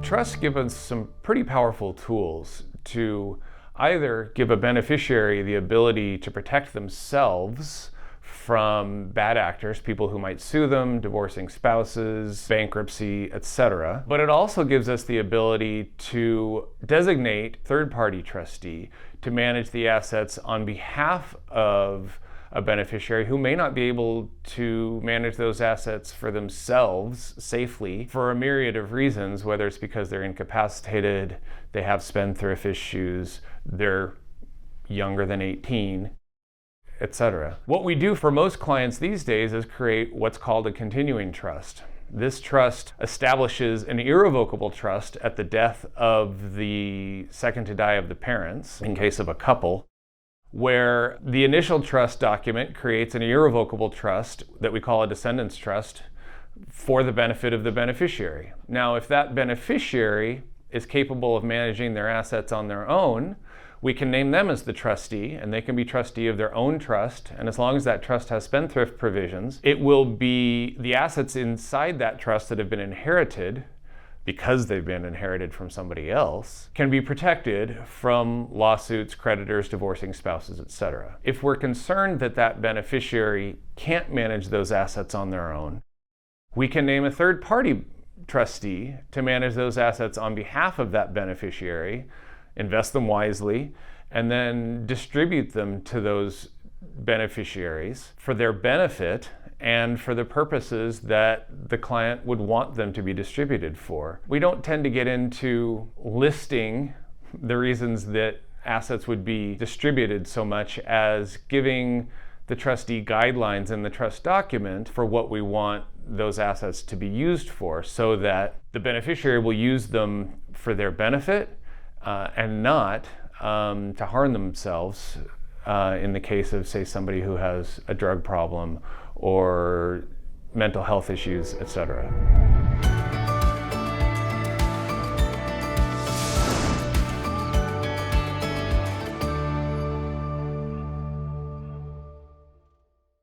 Trusts give us some pretty powerful tools to either give a beneficiary the ability to protect themselves from bad actors, people who might sue them, divorcing spouses, bankruptcy, etc. But it also gives us the ability to designate third-party trustee to manage the assets on behalf of a beneficiary who may not be able to manage those assets for themselves safely for a myriad of reasons, whether it's because they're incapacitated, they have spendthrift issues, they're younger than 18, etc. What we do for most clients these days is create what's called a continuing trust. This trust establishes an irrevocable trust at the death of the second to die of the parents, in case of a couple, where the initial trust document creates an irrevocable trust that we call a descendants trust for the benefit of the beneficiary. Now, if that beneficiary is capable of managing their assets on their own, we can name them as the trustee, and they can be trustee of their own trust. And as long as that trust has spendthrift provisions, it will be the assets inside that trust that have been inherited, because they've been inherited from somebody else, can be protected from lawsuits, creditors, divorcing spouses, etc. If we're concerned that that beneficiary can't manage those assets on their own, we can name a third-party trustee to manage those assets on behalf of that beneficiary, invest them wisely, and then distribute them to those beneficiaries for their benefit and for the purposes that the client would want them to be distributed for. We don't tend to get into listing the reasons that assets would be distributed so much as giving the trustee guidelines in the trust document for what we want those assets to be used for, so that the beneficiary will use them for their benefit and not to harm themselves in the case of, say, somebody who has a drug problem or mental health issues, etc.